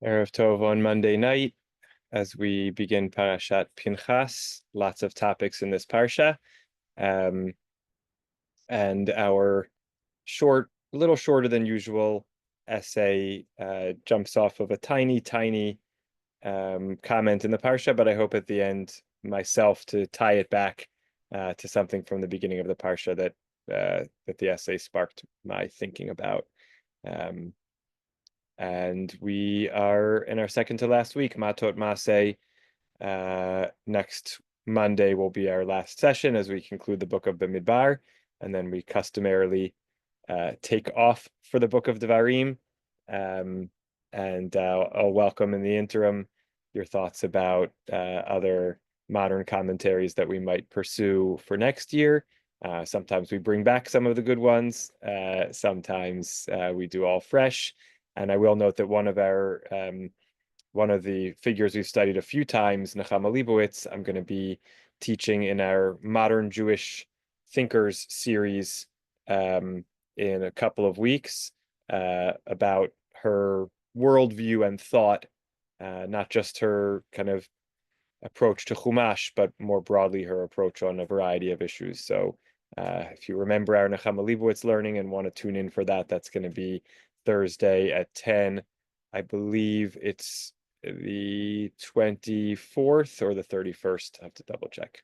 Erev Tov on Monday night as we begin Parashat Pinchas. Lots of topics in this parsha. Um, and our a little shorter than usual essay jumps off of a tiny comment in the parsha, but I hope at the end myself to tie it back to something from the beginning of the parsha that the essay sparked my thinking about. Um, and we are in our second to last week, Matot Maseh. Next Monday will be our last session as we conclude the book of Bamidbar, and then we customarily take off for the book of Devarim. And I'll welcome in the interim your thoughts about other modern commentaries that we might pursue for next year. Sometimes we bring back some of the good ones. Sometimes we do all fresh. And I will note that one of the figures we've studied a few times, Nechama Leibowitz, I'm going to be teaching in our Modern Jewish Thinkers series in a couple of weeks about her worldview and thought, not just her kind of approach to Chumash, but more broadly her approach on a variety of issues. So if you remember our Nechama Leibowitz learning and want to tune in for that, that's going to be Thursday at 10. I believe it's the 24th or the 31st. I have to double check.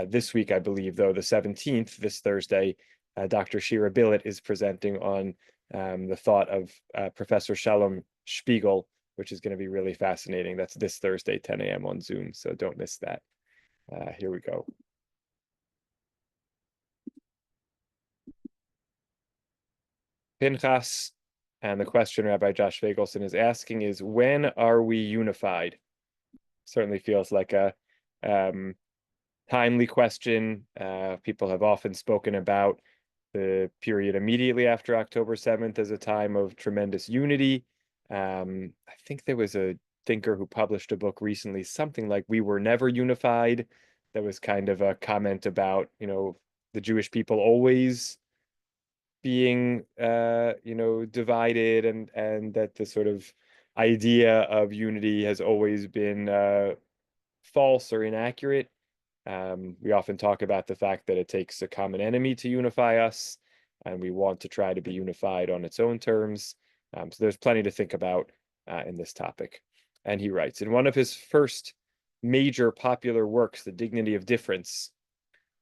This week, I believe, though, the 17th, this Thursday, Dr. Shira Billet is presenting on the thought of Professor Shalom Spiegel, which is going to be really fascinating. That's this Thursday, 10 a.m. on Zoom, so don't miss that. Here we go. Pinchas, and the question Rabbi Josh Fagelson is asking is, when are we unified? Certainly feels like a timely question. People have often spoken about the period immediately after October 7th as a time of tremendous unity. I think there was a thinker who published a book recently, something like "We Were Never Unified." That was kind of a comment about, the Jewish people always being, divided, and that the sort of idea of unity has always been false or inaccurate. We often talk about the fact that it takes a common enemy to unify us, and we want to try to be unified on its own terms. So there's plenty to think about in this topic. And he writes, in one of his first major popular works, The Dignity of Difference,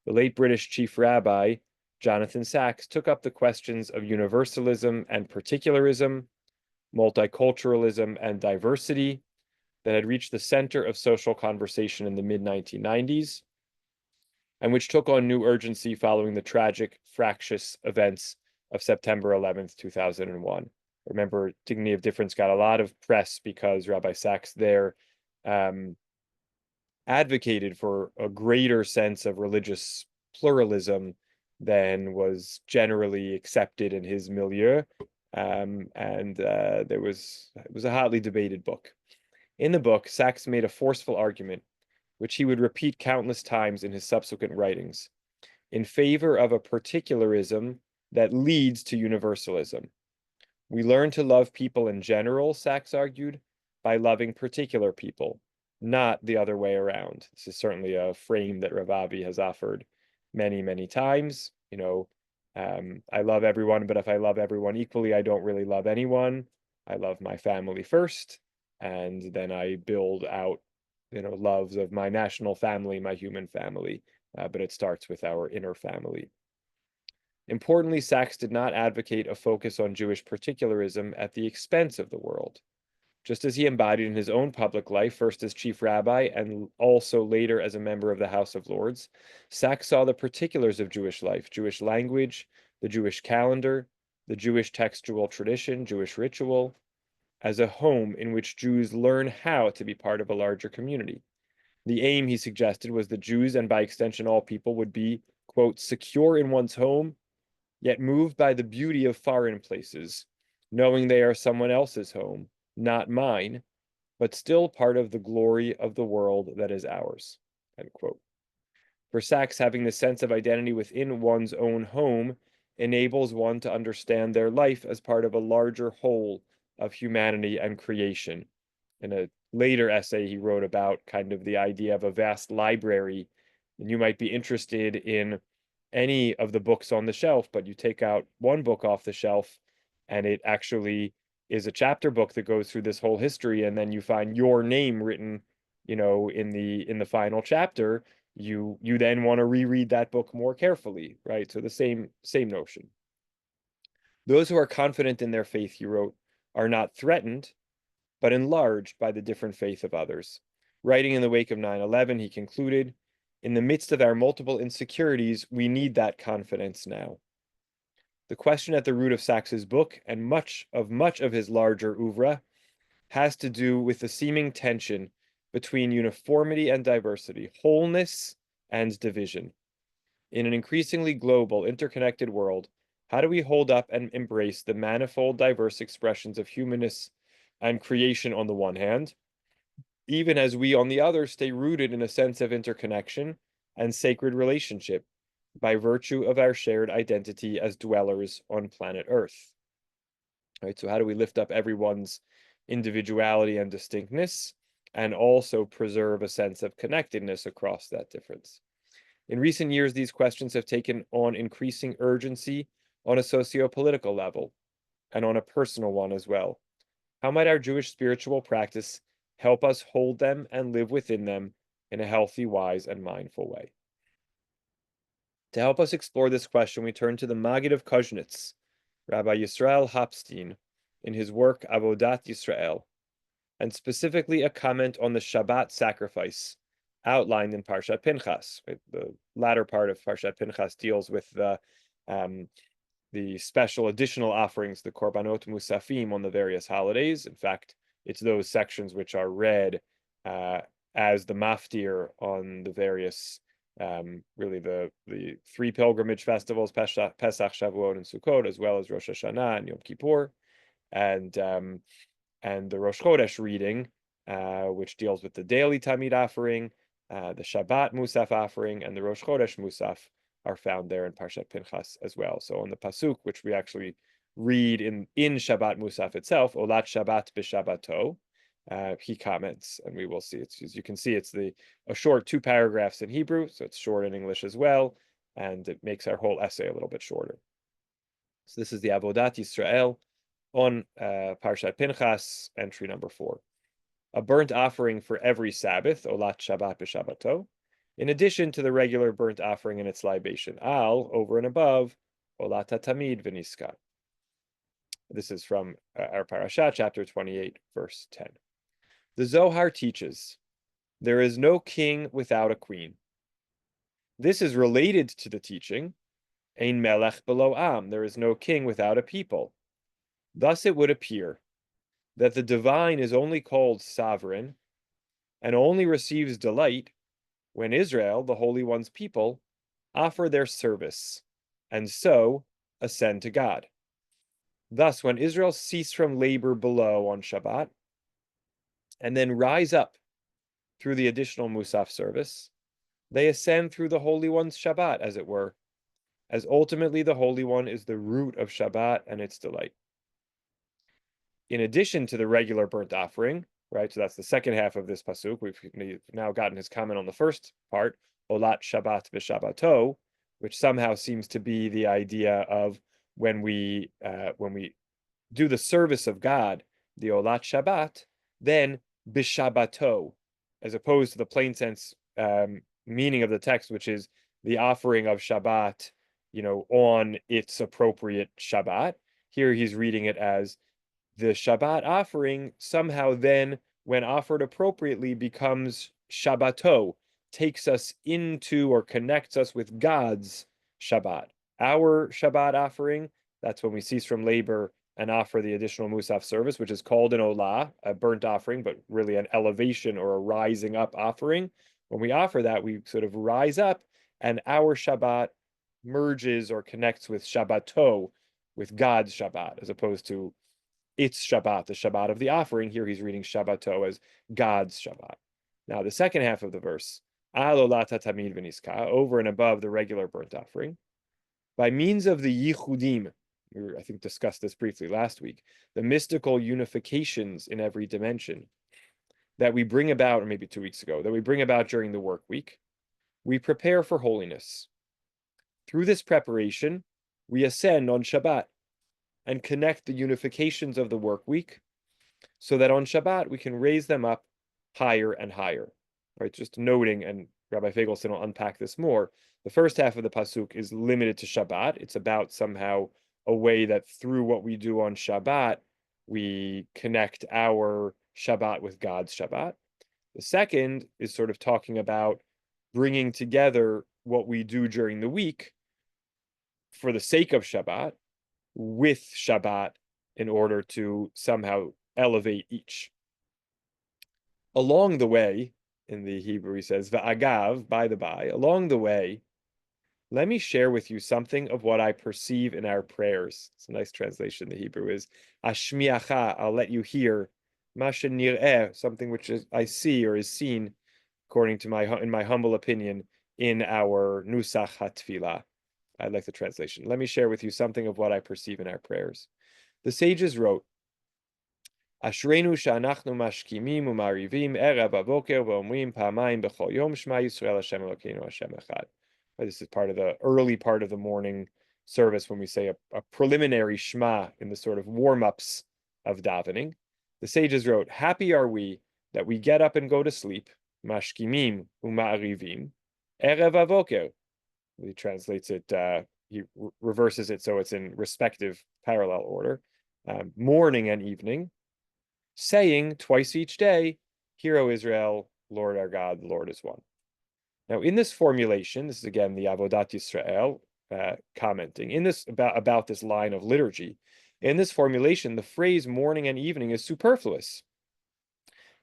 the late British chief rabbi, Jonathan Sacks, took up the questions of universalism and particularism, multiculturalism and diversity that had reached the center of social conversation in the mid-1990s, and which took on new urgency following the tragic, fractious events of September 11th, 2001. Remember, Dignity of Difference got a lot of press because Rabbi Sacks there advocated for a greater sense of religious pluralism than was generally accepted in his milieu. It was a hotly debated book. In the book, Sacks made a forceful argument, which he would repeat countless times in his subsequent writings, in favor of a particularism that leads to universalism. We learn to love people in general, Sacks argued, by loving particular people, not the other way around. This is certainly a frame that Rav Avi has offered many, many times. I love everyone, but if I love everyone equally, I don't really love anyone. I love my family first, and then I build out, loves of my national family, my human family, but it starts with our inner family. Importantly, Sacks did not advocate a focus on Jewish particularism at the expense of the world. Just as he embodied in his own public life, first as chief rabbi and also later as a member of the House of Lords, Sacks saw the particulars of Jewish life, Jewish language, the Jewish calendar, the Jewish textual tradition, Jewish ritual, as a home in which Jews learn how to be part of a larger community. The aim, he suggested, was that Jews, and by extension all people, would be, quote, secure in one's home, yet moved by the beauty of foreign places, knowing they are someone else's home, not mine, but still part of the glory of the world that is ours, end quote. For Sacks, having the sense of identity within one's own home enables one to understand their life as part of a larger whole of humanity and creation. In a later essay, he wrote about kind of the idea of a vast library, and you might be interested in any of the books on the shelf, but you take out one book off the shelf, and it actually is a chapter book that goes through this whole history, and then you find your name written, in the final chapter. You then want to reread that book more carefully, right? So the same notion. Those who are confident in their faith, he wrote, are not threatened, but enlarged by the different faith of others. Writing in the wake of 9/11, he concluded, in the midst of our multiple insecurities, we need that confidence now. The question at the root of Saks's book and much of his larger oeuvre has to do with the seeming tension between uniformity and diversity, wholeness and division. In an increasingly global, interconnected world, how do we hold up and embrace the manifold, diverse expressions of humanness and creation on the one hand, even as we on the other stay rooted in a sense of interconnection and sacred relationship by virtue of our shared identity as dwellers on planet Earth? Right? So how do we lift up everyone's individuality and distinctness and also preserve a sense of connectedness across that difference? In recent years, these questions have taken on increasing urgency on a socio-political level and on a personal one as well. How might our Jewish spiritual practice help us hold them and live within them in a healthy, wise, and mindful way? To help us explore this question, we turn to the Maggid of Koznitz, Rabbi Yisrael Hopstein, in his work Avodat Yisrael, and specifically a comment on the Shabbat sacrifice outlined in Parshat Pinchas. The latter part of Parshat Pinchas deals with the special additional offerings, the Korbanot Musafim, on the various holidays. In fact, it's those sections which are read as the maftir on the various, really the three pilgrimage festivals, Pesach, Shavuot, and Sukkot, as well as Rosh Hashanah and Yom Kippur, and the Rosh Chodesh reading, which deals with the daily Tamid offering, the Shabbat Musaf offering, and the Rosh Chodesh Musaf are found there in Parshat Pinchas as well. So on the pasuk, which we actually read in Shabbat Musaf itself, Olat Shabbat b'Shabbato, he comments, and we will see. It's, as you can see, it's a short 2 paragraphs in Hebrew, so it's short in English as well, and it makes our whole essay a little bit shorter. So this is the Avodat Yisrael on Parshat Pinchas, entry number 4. A burnt offering for every Sabbath, Olat Shabbat b'Shabbato, in addition to the regular burnt offering and its libation. Al, over and above, Olat HaTamid v'Niska. This is from our Parashah, chapter 28, verse 10. The Zohar teaches, there is no king without a queen. This is related to the teaching, Ein melech below am, there is no king without a people. Thus it would appear that the divine is only called sovereign and only receives delight when Israel, the Holy One's people, offer their service and so ascend to God. Thus, when Israel cease from labor below on Shabbat and then rise up through the additional Musaf service, they ascend through the Holy One's Shabbat, as it were, as ultimately the Holy One is the root of Shabbat and its delight. In addition to the regular burnt offering, right? So that's the second half of this pasuk. We've now gotten his comment on the first part, Olat Shabbat b'Shabbato, which somehow seems to be the idea of when we do the service of God, the Olat Shabbat, then b'Shabbato, as opposed to the plain sense meaning of the text, which is the offering of Shabbat, on its appropriate Shabbat. Here he's reading it as the Shabbat offering somehow then, when offered appropriately, becomes Shabbato, takes us into or connects us with God's Shabbat. Our Shabbat offering, that's when we cease from labor and offer the additional Musaf service, which is called an Olah, a burnt offering, but really an elevation or a rising up offering. When we offer that, we sort of rise up, and our Shabbat merges or connects with Shabbato, with God's Shabbat, as opposed to its Shabbat, the Shabbat of the offering. Here he's reading Shabbato as God's Shabbat. Now, the second half of the verse, Al Olat HaTamid v'Niska, over and above the regular burnt offering. By means of the yichudim, I think discussed this briefly last week, the mystical unifications in every dimension that we bring about, or maybe 2 weeks ago, that we bring about during the work week, we prepare for holiness. Through this preparation, we ascend on Shabbat and connect the unifications of the work week so that on Shabbat we can raise them up higher and higher. Right? Just noting, and Rabbi Feigelson will unpack this more, the first half of the pasuk is limited to Shabbat. It's about somehow a way that through what we do on Shabbat, we connect our Shabbat with God's Shabbat. The second is sort of talking about bringing together what we do during the week for the sake of Shabbat with Shabbat in order to somehow elevate each. Along the way, in the Hebrew, he says, Va'agav, by the by, along the way, let me share with you something of what I perceive in our prayers. It's a nice translation. The Hebrew is, Ashmiacha, I'll let you hear, Masha nir'eh, something which is, I see or is seen, according to in my humble opinion, in our Nusach HaTfilah. I like the translation. Let me share with you something of what I perceive in our prayers. The sages wrote, Ashreinu she'anachnu mashkimim u'marivim erev avoker v'omrim pa'amayim b'chol yom shema Yisrael Hashem Elokeinu Hashem Echad. This is part of the early part of the morning service when we say a preliminary shema in the sort of warm-ups of davening. The sages wrote, happy are we that we get up and go to sleep, mashkimim u'ma'arivim, erev avoker. He translates it, he reverses it so it's in respective parallel order, morning and evening, saying twice each day, Hear, O Israel, Lord our God, the Lord is one. Now, in this formulation, this is again the Avodat Yisrael commenting, in this about this line of liturgy, in this formulation, the phrase morning and evening is superfluous.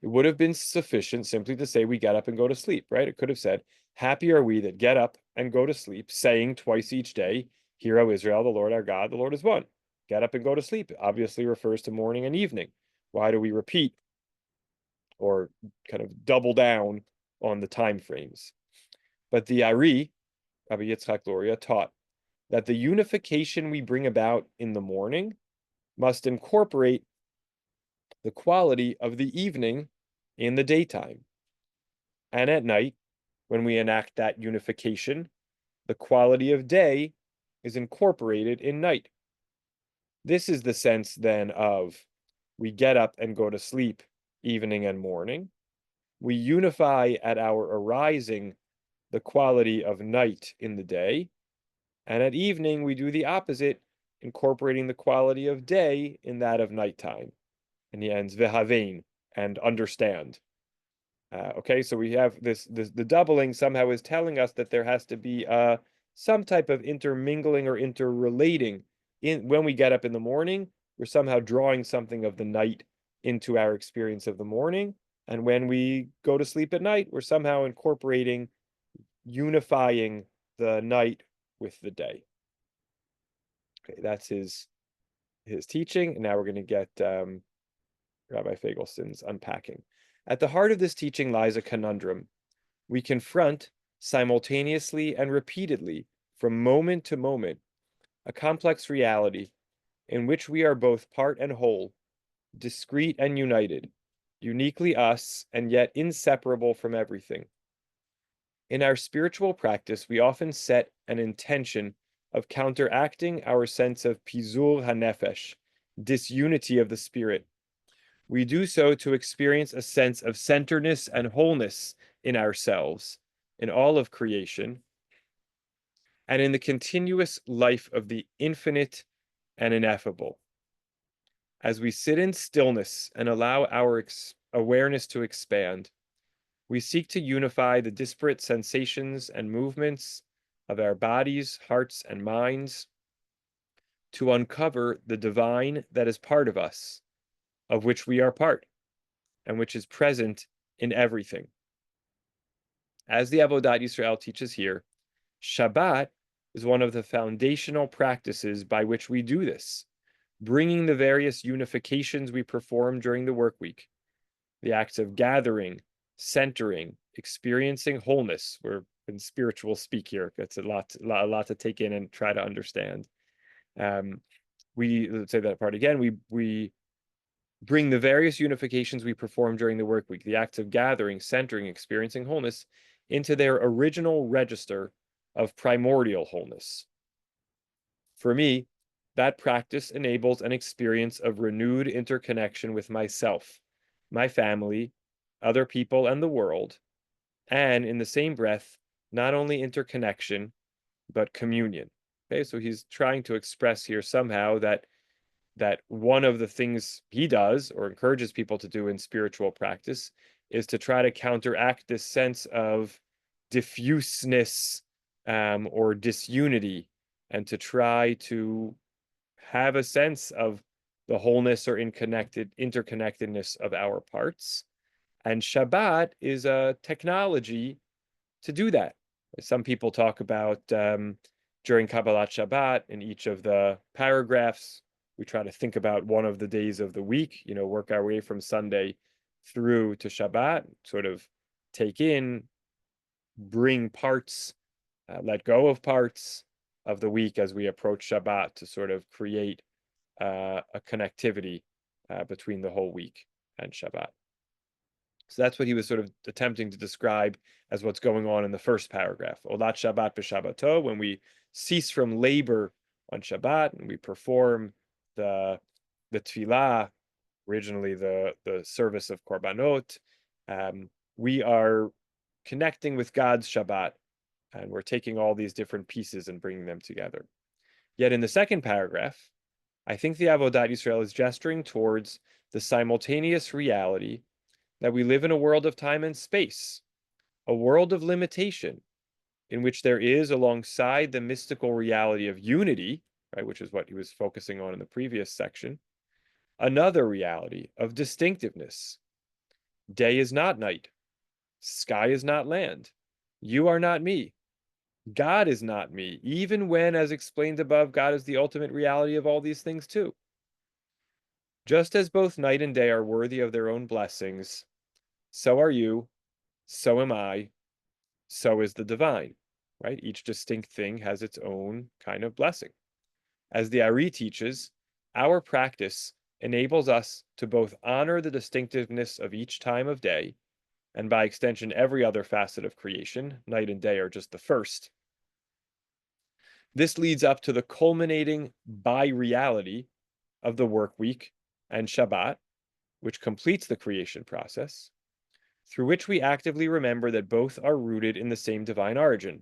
It would have been sufficient simply to say we get up and go to sleep, right? It could have said, happy are we that get up and go to sleep, saying twice each day, Hear, O Israel, the Lord our God, the Lord is one. Get up and go to sleep. It obviously refers to morning and evening. Why do we repeat or kind of double down on the time frames? But the Ari, Rabbi Yitzchak Luria, taught that the unification we bring about in the morning must incorporate the quality of the evening in the daytime. And at night, when we enact that unification, the quality of day is incorporated in night. This is the sense then of we get up and go to sleep evening and morning. We unify at our arising the quality of night in the day. And at evening, we do the opposite, incorporating the quality of day in that of nighttime. And he ends vehavein, and understand. Okay, so we have the doubling somehow is telling us that there has to be some type of intermingling or interrelating. When we get up in the morning, we're somehow drawing something of the night into our experience of the morning. And when we go to sleep at night, we're somehow incorporating, unifying the night with the day. Okay, that's his teaching. And now we're going to get Rabbi Feigelstein's unpacking. At the heart of this teaching lies a conundrum. We confront simultaneously and repeatedly, from moment to moment, a complex reality in which we are both part and whole, discrete and united, uniquely us and yet inseparable from everything. In our spiritual practice, we often set an intention of counteracting our sense of pizur hanefesh, disunity of the spirit. We do so to experience a sense of centeredness and wholeness in ourselves, in all of creation, and in the continuous life of the infinite and ineffable. As we sit in stillness and allow our awareness to expand, we seek to unify the disparate sensations and movements of our bodies, hearts, and minds to uncover the divine that is part of us, of which we are part, and which is present in everything. As the Avodat Yisrael teaches here, Shabbat is one of the foundational practices by which we do this, bringing the various unifications we perform during the work week, the acts of gathering, centering, experiencing wholeness. We're in spiritual speak here. It's a lot to take in and try to understand. Let's say that part again. We bring the various unifications we perform during the work week, the acts of gathering, centering, experiencing wholeness, into their original register of primordial wholeness. For me, that practice enables an experience of renewed interconnection with myself, my family, other people, and the world, and in the same breath, not only interconnection, but communion. Okay, so he's trying to express here somehow that one of the things he does or encourages people to do in spiritual practice is to try to counteract this sense of diffuseness or disunity, and to try to have a sense of the wholeness or interconnectedness of our parts. And Shabbat is a technology to do that. Some people talk about during Kabbalat Shabbat, in each of the paragraphs, we try to think about one of the days of the week, work our way from Sunday through to Shabbat, sort of take in, bring parts, let go of parts of the week as we approach Shabbat to sort of create a connectivity between the whole week and Shabbat. So that's what he was sort of attempting to describe as what's going on in the first paragraph. Olat Shabbat b'Shabbato, when we cease from labor on Shabbat and we perform the tefillah, originally the service of korbanot, we are connecting with God's Shabbat, and we're taking all these different pieces and bringing them together. Yet in the second paragraph, I think the Avodat Yisrael is gesturing towards the simultaneous reality that we live in a world of time and space, a world of limitation, in which there is, alongside the mystical reality of unity, right, which is what he was focusing on in the previous section, another reality of distinctiveness. Day is not night. Sky is not land. You are not me. God is not me, even when, as explained above, God is the ultimate reality of all these things too. Just as both night and day are worthy of their own blessings, so are you, so am I, so is the divine, right? Each distinct thing has its own kind of blessing. As the Ari teaches, our practice enables us to both honor the distinctiveness of each time of day, and by extension, every other facet of creation. Night and day are just the first. This leads up to the culminating bi-reality of the work week and Shabbat, which completes the creation process, through which we actively remember that both are rooted in the same divine origin.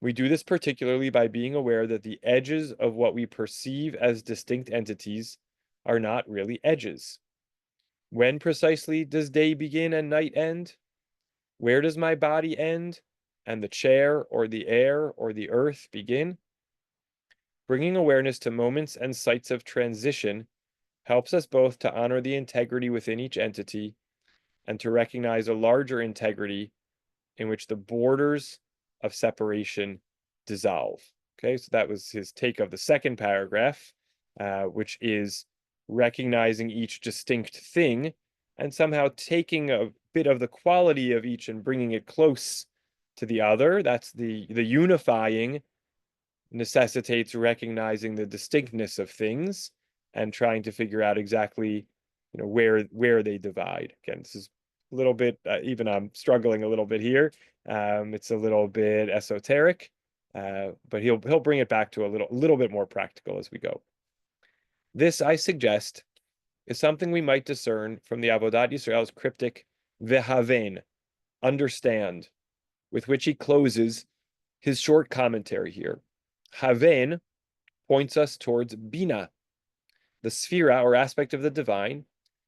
We do this particularly by being aware that the edges of what we perceive as distinct entities are not really edges. When precisely does day begin and night end? Where does my body end and the chair or the air or the earth begin? Bringing awareness to moments and sites of transition helps us both to honor the integrity within each entity and to recognize a larger integrity in which the borders of separation dissolve. Okay, so that was his take of the second paragraph, which is recognizing each distinct thing and somehow taking a bit of the quality of each and bringing it close to the other. That's the unifying necessitates recognizing the distinctness of things and trying to figure out exactly, where they divide. Again, this is a little bit, even I'm struggling a little bit here. It's a little bit esoteric, but he'll bring it back to a little bit more practical as we go. This, I suggest, is something we might discern from the Avodat Yisrael's cryptic Vehaven, understand, with which he closes his short commentary here. Haven points us towards Bina, the sphera or aspect of the divine,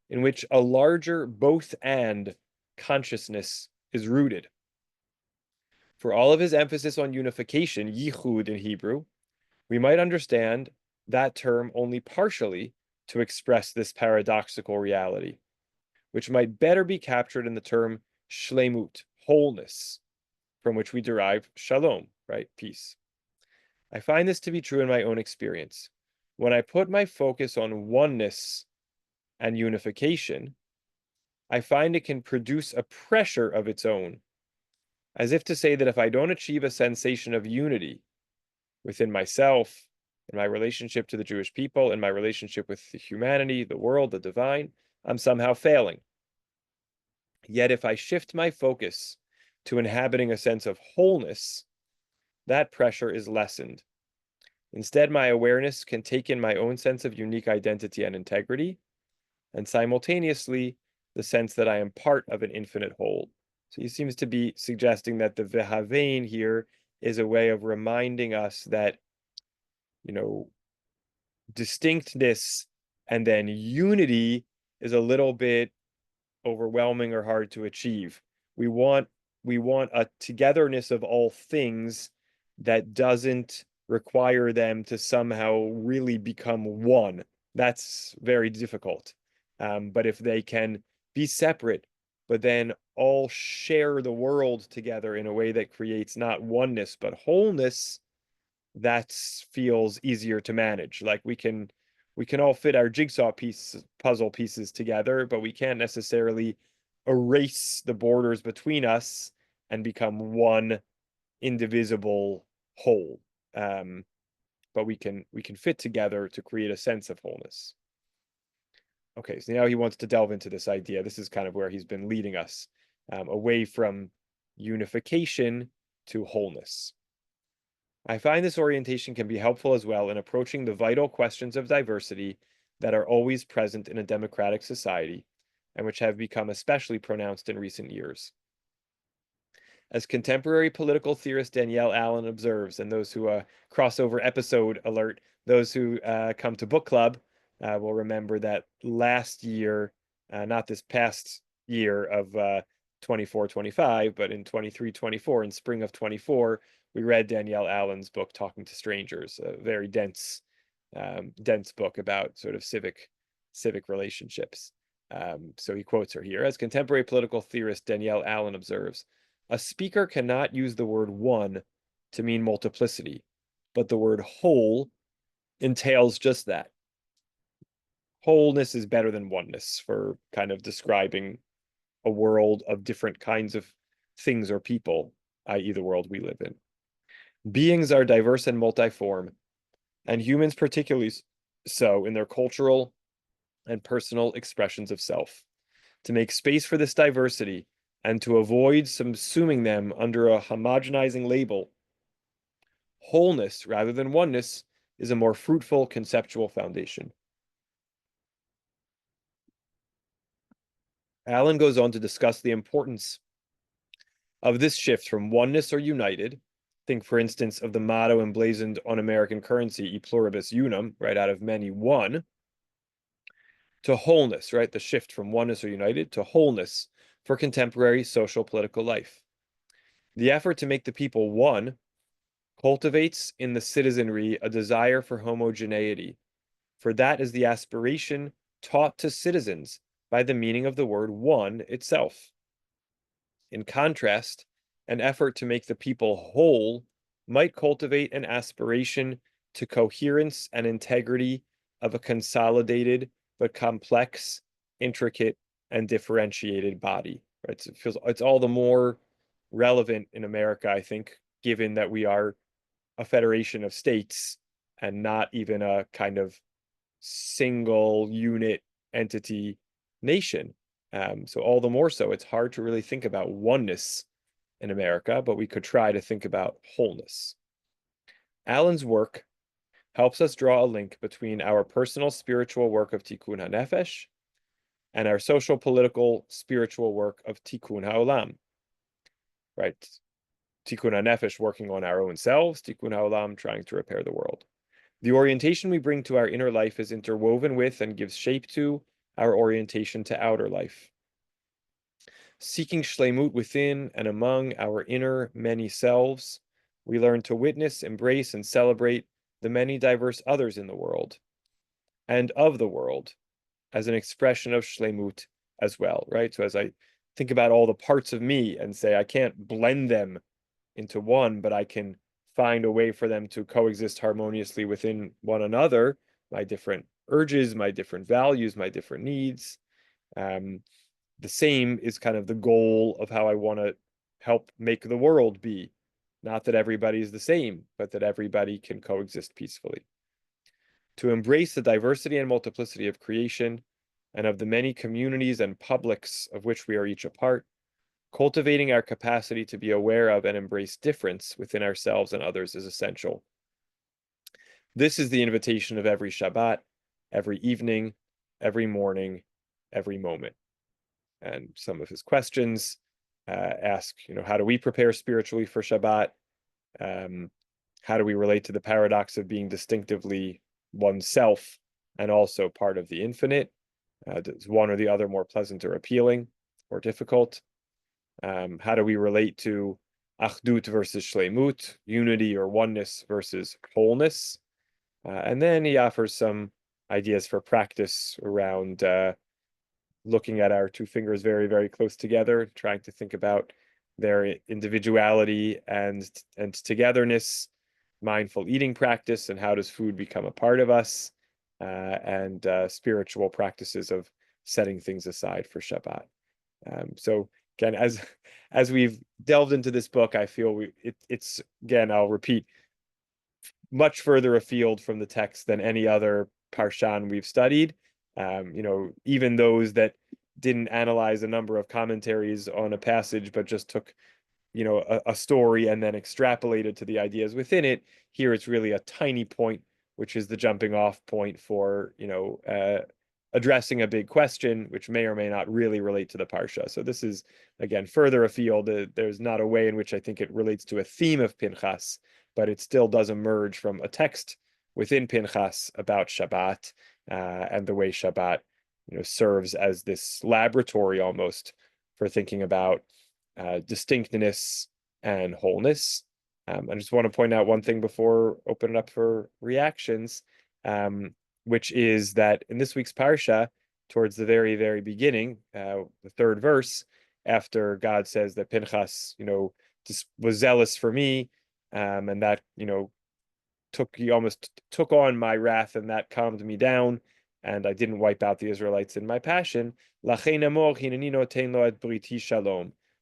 in which a larger both and consciousness is rooted. For all of his emphasis on unification, yichud in Hebrew, we might understand that term only partially to express this paradoxical reality, which might better be captured in the term shlemut, wholeness, from which we derive shalom, right, peace. I find this to be true in my own experience. When I put my focus on oneness and unification, I find it can produce a pressure of its own, as if to say that if I don't achieve a sensation of unity within myself, in my relationship to the Jewish people, in my relationship with the humanity, the world, the divine, I'm somehow failing. Yet if I shift my focus to inhabiting a sense of wholeness, that pressure is lessened. Instead, my awareness can take in my own sense of unique identity and integrity, and simultaneously the sense that I am part of an infinite whole. So he seems to be suggesting that the Vehavein here is a way of reminding us that, distinctness and then unity is a little bit overwhelming or hard to achieve. We want we want a togetherness of all things that doesn't require them to somehow really become one. That's very difficult. But if they can be separate, but then all share the world together in a way that creates not oneness, but wholeness, that feels easier to manage. Like we can all fit our puzzle pieces together, but we can't necessarily erase the borders between us and become one indivisible whole. But we can fit together to create a sense of wholeness. Okay, so now he wants to delve into this idea. This is kind of where he's been leading us, away from unification to wholeness. I find this orientation can be helpful as well in approaching the vital questions of diversity that are always present in a democratic society and which have become especially pronounced in recent years. As contemporary political theorist Danielle Allen observes, and those who crossover episode alert, those who come to book club will remember that last year, not this past year of 24-25, but in 23-24, in spring of 24, we read Danielle Allen's book, Talking to Strangers, a very dense book about sort of civic relationships. So he quotes her here. As contemporary political theorist Danielle Allen observes, a speaker cannot use the word one to mean multiplicity, but the word whole entails just that. Wholeness is better than oneness for kind of describing a world of different kinds of things or people, i.e., the world we live in. Beings are diverse and multiform, and humans particularly so in their cultural and personal expressions of self. To make space for this diversity and to avoid subsuming them under a homogenizing label, wholeness rather than oneness is a more fruitful conceptual foundation. Allen goes on to discuss the importance of this shift from oneness or united. Think, for instance, of the motto emblazoned on American currency, e pluribus unum, right, out of many one, to wholeness, right, the shift from oneness or united to wholeness for contemporary social political life. The effort to make the people one cultivates in the citizenry a desire for homogeneity, for that is the aspiration taught to citizens by the meaning of the word one itself. In contrast, an effort to make the people whole might cultivate an aspiration to coherence and integrity of a consolidated but complex, intricate, and differentiated body. Right? So it's all the more relevant in America, I think, given that we are a federation of states and not even a kind of single unit entity nation. So all the more so, it's hard to really think about oneness in America, but we could try to think about wholeness. Allen's work helps us draw a link between our personal spiritual work of Tikkun HaNefesh and our social, political, spiritual work of Tikkun HaOlam. Right? Tikkun HaNefesh working on our own selves, Tikkun HaOlam trying to repair the world. The orientation we bring to our inner life is interwoven with and gives shape to our orientation to outer life. Seeking shlemut within and among our inner many selves, we learn to witness, embrace, and celebrate the many diverse others in the world and of the world as an expression of shlemut as well, right? So as I think about all the parts of me and say, I can't blend them into one, but I can find a way for them to coexist harmoniously within one another, my different urges, my different values, my different needs. The same is kind of the goal of how I want to help make the world be. Not that everybody is the same, but that everybody can coexist peacefully. To embrace the diversity and multiplicity of creation and of the many communities and publics of which we are each a part, cultivating our capacity to be aware of and embrace difference within ourselves and others is essential. This is the invitation of every Shabbat, every evening, every morning, every moment. And some of his questions ask, how do we prepare spiritually for Shabbat? How do we relate to the paradox of being distinctively oneself and also part of the infinite? Is one or the other more pleasant or appealing or difficult? How do we relate to achdut versus shleimut, unity or oneness versus wholeness? And then he offers some ideas for practice around looking at our two fingers very, very close together, trying to think about their individuality and togetherness, mindful eating practice, and how does food become a part of us, and spiritual practices of setting things aside for Shabbat. So again, as we've delved into this book, I feel it's again, I'll repeat, much further afield from the text than any other Parshan we've studied. Even those that didn't analyze a number of commentaries on a passage, but just took, a story and then extrapolated to the ideas within it. Here it's really a tiny point, which is the jumping off point for, addressing a big question, which may or may not really relate to the Parsha. So this is, again, further afield. There's not a way in which I think it relates to a theme of Pinchas, but it still does emerge from a text within Pinchas about Shabbat, and the way Shabbat, serves as this laboratory almost for thinking about distinctness and wholeness. I just want to point out one thing before opening up for reactions, which is that in this week's Parsha, towards the very, very beginning, the third verse, after God says that Pinchas, was zealous for me, and that, he almost took on my wrath, and that calmed me down, and I didn't wipe out the Israelites in my passion.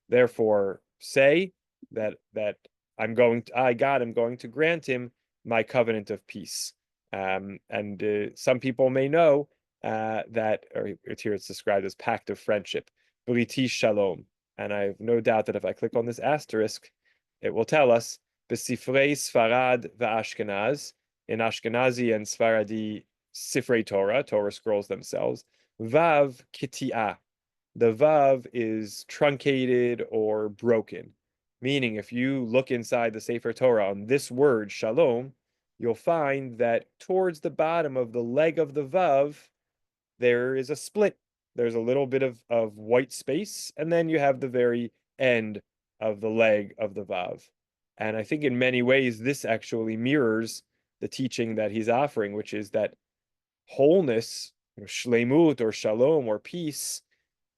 Therefore, say that God am going to grant him my covenant of peace. And some people may know that, or here it's described as pact of friendship, briti shalom. And I have no doubt that if I click on this asterisk, it will tell us Besifrei Sfarad va'Ashkenaz, in Ashkenazi and Sfaradi Sifrei Torah scrolls themselves, Vav Kiti'ah. The Vav is truncated or broken, meaning if you look inside the Sefer Torah on this word, Shalom, you'll find that towards the bottom of the leg of the Vav, there is a split. There's a little bit of white space, and then you have the very end of the leg of the Vav. And I think in many ways, this actually mirrors the teaching that he's offering, which is that wholeness, shlemut or shalom or peace,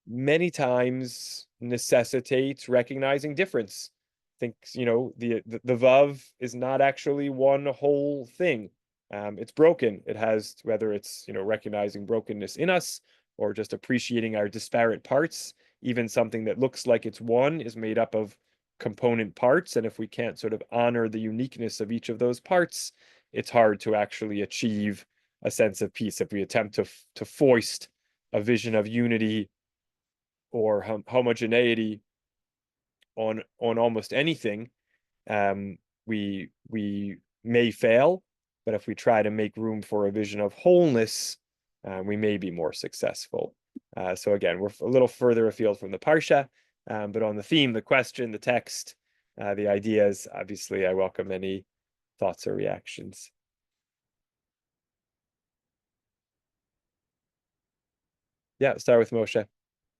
many times necessitates recognizing difference. I think, the Vav is not actually one whole thing. It's broken. It has, whether it's, recognizing brokenness in us or just appreciating our disparate parts, even something that looks like it's one is made up of component parts. And if we can't sort of honor the uniqueness of each of those parts, it's hard to actually achieve a sense of peace. If we attempt to foist a vision of unity or homogeneity on almost anything, we may fail. But if we try to make room for a vision of wholeness, we may be more successful. So again, we're a little further afield from the Parsha, but on the theme, the question, the text, the ideas, obviously, I welcome any thoughts or reactions. Yeah, start with Moshe.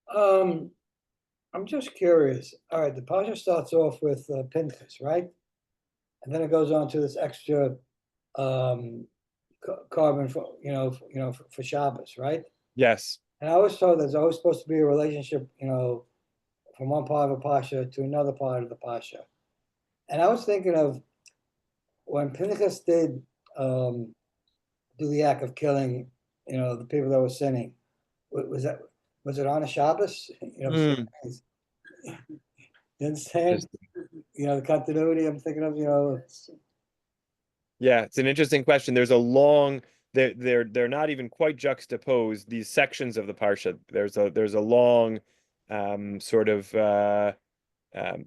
I'm just curious. All right, the Parsha starts off with Pinchas, right? And then it goes on to this extra carbon for for Shabbos, right? Yes. And I was told there's always supposed to be a relationship, from one part of a Pasha to another part of the Pasha. And I was thinking of when Pinchas did do the act of killing, the people that were sinning. Was it on a Shabbos? Mm. You understand? The continuity I'm thinking of, Yeah, it's an interesting question. There's a long they're not even quite juxtaposed, these sections of the Parsha. There's a long sort of a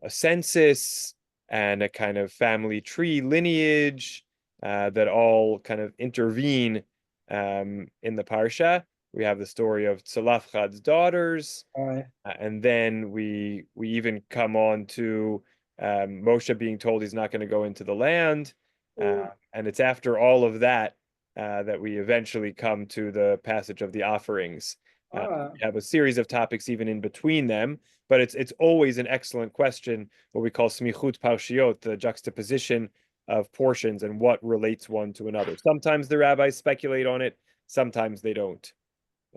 census and a kind of family tree lineage that all kind of intervene in the Parsha. We have the story of Tzalafchad's daughters, all right. and then we even come on to Moshe being told he's not going to go into the land, and it's after all of that that we eventually come to the passage of the offerings. All right. We have a series of topics even in between them, but it's always an excellent question, what we call smichut parshiot, the juxtaposition of portions and what relates one to another. Sometimes the rabbis speculate on it, sometimes they don't.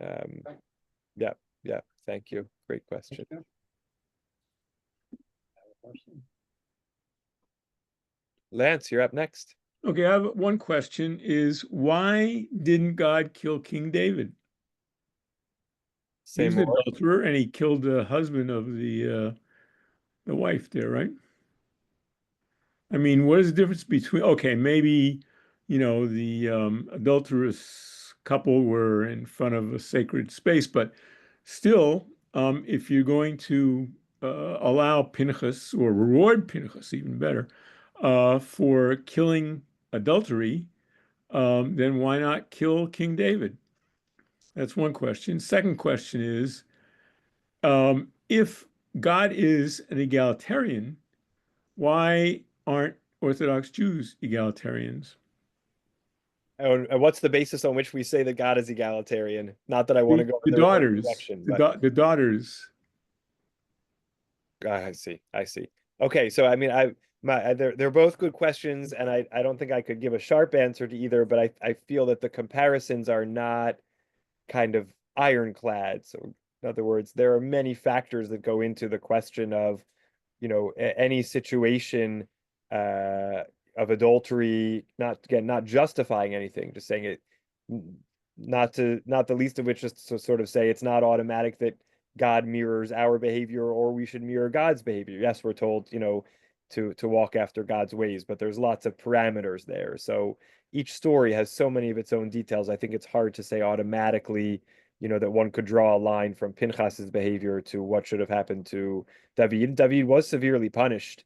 Um, yeah, yeah. Thank you. Great question. Lance, you're up next. Okay, I have one question is why didn't God kill King David? Say He's an more. adulterer and he killed the husband of the wife there, right? I mean, what is the difference between, okay, maybe, the adulterous couple were in front of a sacred space, but still, if you're going to allow Pinchas or reward Pinchas, even better, for killing adultery, then why not kill King David? That's one question. Second question is, if God is an egalitarian, why aren't Orthodox Jews egalitarians? And what's the basis on which we say that God is egalitarian? Not that I want to go in The the wrong daughters, direction, the, but the daughters. I see. I see. Okay, so I mean, they're both good questions, and I don't think I could give a sharp answer to either, but I feel that the comparisons are not kind of ironclad. So in other words, there are many factors that go into the question of, any situation of adultery, not justifying anything, just saying it, not the least of which is to sort of say it's not automatic that God mirrors our behavior or we should mirror God's behavior. Yes, we're told, to walk after God's ways, but there's lots of parameters there. So each story has so many of its own details. I think it's hard to say automatically, that one could draw a line from Pinchas's behavior to what should have happened to David. David was severely punished.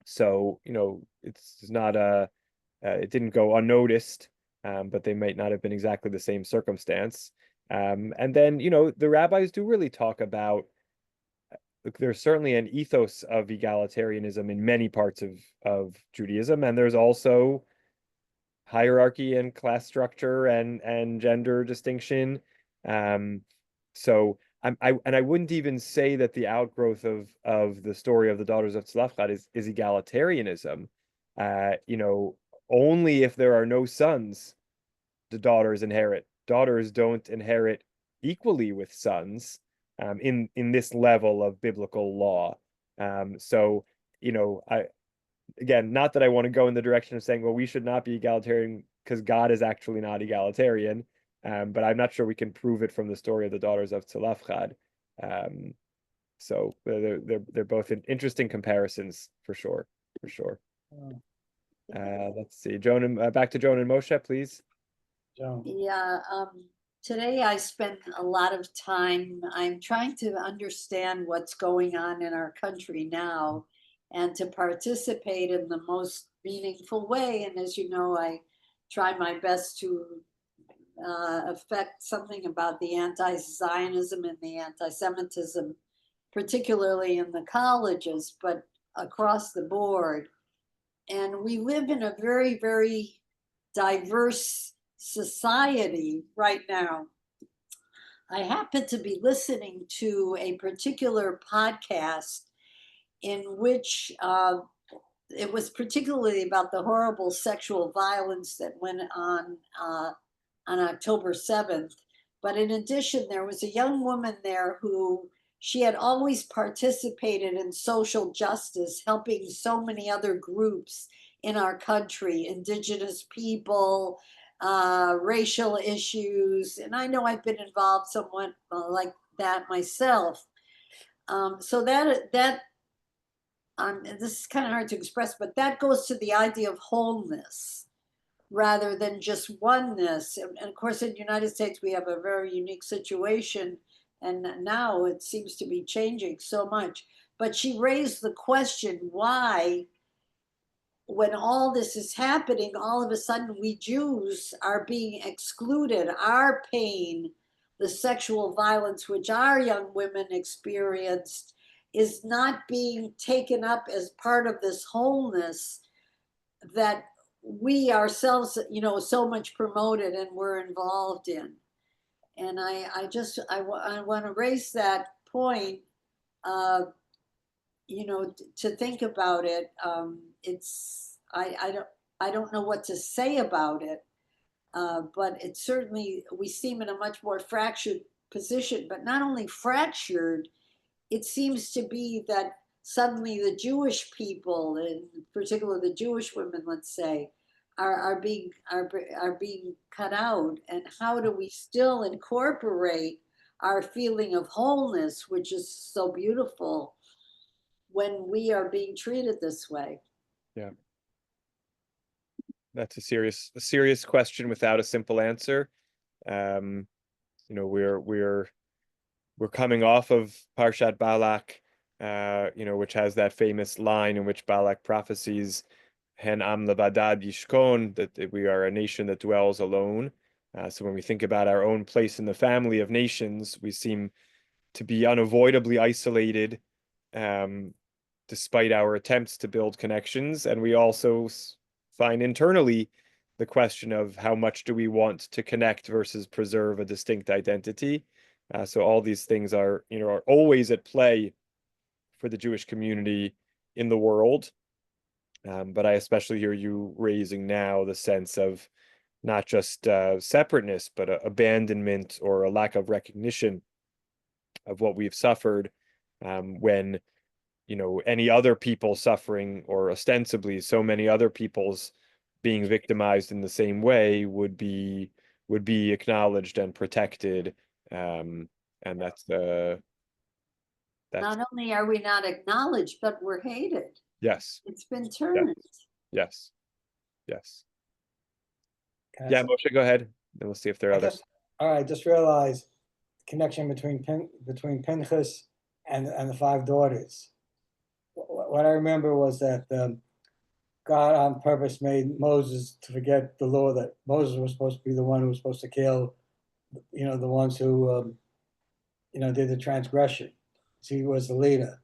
So, it's not it didn't go unnoticed, but they might not have been exactly the same circumstance. And then, the rabbis do really talk about, look, there's certainly an ethos of egalitarianism in many parts of Judaism, and there's also hierarchy and class structure and gender distinction. So I wouldn't even say that the outgrowth of the story of the daughters of Tzlafchad is egalitarianism. Only if there are no sons the daughters inherit. Daughters don't inherit equally with sons in this level of biblical law. So, I again, not that I want to go in the direction of saying, well, we should not be egalitarian because God is actually not egalitarian. But I'm not sure we can prove it from the story of the daughters of Tzalafchad. So they're both interesting comparisons for sure, for sure. Let's see, Joan and back to Joan and Moshe, please. Joan. Yeah, today I spent a lot of time. I'm trying to understand what's going on in our country now and to participate in the most meaningful way. And as you know, I try my best to affect something about the anti-Zionism and the anti-Semitism, particularly in the colleges, but across the board. And we live in a very, very diverse society right now. I happen to be listening to a particular podcast in which it was particularly about the horrible sexual violence that went on October 7th. But in addition, there was a young woman there who she had always participated in social justice, helping so many other groups in our country, indigenous people, racial issues. And I know I've been involved somewhat like that myself. So that this is kind of hard to express, but that goes to the idea of wholeness rather than just oneness. And of course, in the United States, we have a very unique situation, and now it seems to be changing so much. But she raised the question, why, when all this is happening, all of a sudden we Jews are being excluded, our pain, the sexual violence which our young women experienced is not being taken up as part of this wholeness that we ourselves, so much promoted and we're involved in. And I want to raise that point, uh, to think about it. I don't know what to say about it, but it certainly, we seem in a much more fractured position, but not only fractured, it seems to be that suddenly the Jewish people, in particular the Jewish women, let's say, are being cut out. And how do we still incorporate our feeling of wholeness, which is so beautiful, when we are being treated this way? Yeah. That's a serious question without a simple answer. We're coming off of Parshat Balak, which has that famous line in which Balak prophesies, "Hen am levadad yishkon," that we are a nation that dwells alone. So when we think about our own place in the family of nations, we seem to be unavoidably isolated, despite our attempts to build connections. And we also find internally the question of how much do we want to connect versus preserve a distinct identity. So all these things are always at play for the Jewish community in the world. But I especially hear you raising now the sense of not just separateness, but abandonment or a lack of recognition of what we've suffered, when any other people suffering, or ostensibly so many other people's being victimized in the same way, would be acknowledged and protected. And that's Not only are we not acknowledged, but we're hated. Yes. It's been turned. Yes. Can I Yeah, say- Moshe, go ahead. Then we'll see if there are others. All right, just realized the connection between Pinchas and the 5 daughters. What I remember was that God on purpose made Moses to forget the law, that Moses was supposed to be the one who was supposed to kill, the ones who, did the transgression. He was the leader.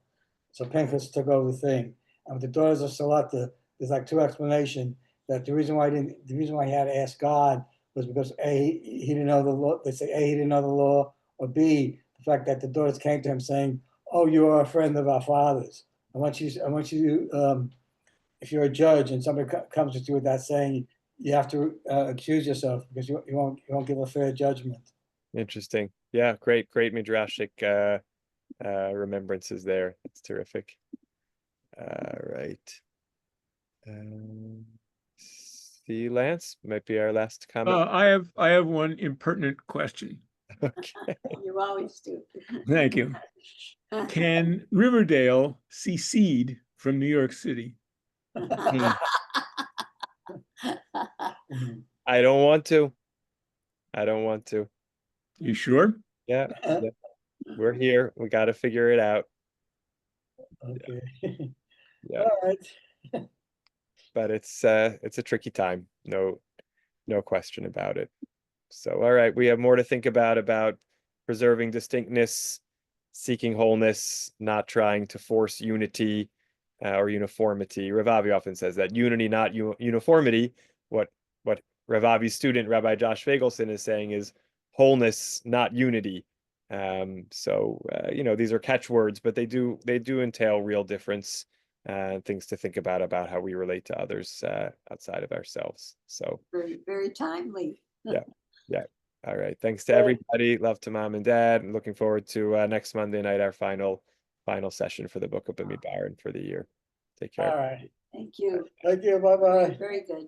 So Pinchas took over the thing. And with the daughters of selected, there's like 2 explanations that the reason why he had to ask God was because A, he didn't know the law. They say A, he didn't know the law, or B, the fact that the daughters came to him saying, "Oh, you are a friend of our fathers. I want you, if you're a judge and somebody comes to you with that saying, you have to accuse yourself, because you won't give a fair judgment." Interesting. Yeah, great midrashic remembrances there. That's terrific. Right. See, Lance, might be our last comment. I have one impertinent question. Okay. You always do. Thank you. Can Riverdale secede from New York City? I don't want to. You sure? Yeah. We're here. We got to figure it out. Okay. Yeah. All right. But it's a tricky time. No question about it. So, all right, we have more to think about preserving distinctness, seeking wholeness, not trying to force unity or uniformity. Rav Avi often says that unity, not uniformity. What Rav Avi's student, Rabbi Josh Fagelson, is saying is wholeness, not unity. These are catchwords, but they do entail real difference, things to think about how we relate to others outside of ourselves. So Very, very timely. yeah. All right. Thanks to everybody. Love to mom and dad. And looking forward to next Monday night, our final session for the Book of Bamidbar and for the year. Take care. All right. Thank you. Thank you. Bye-bye. Very good.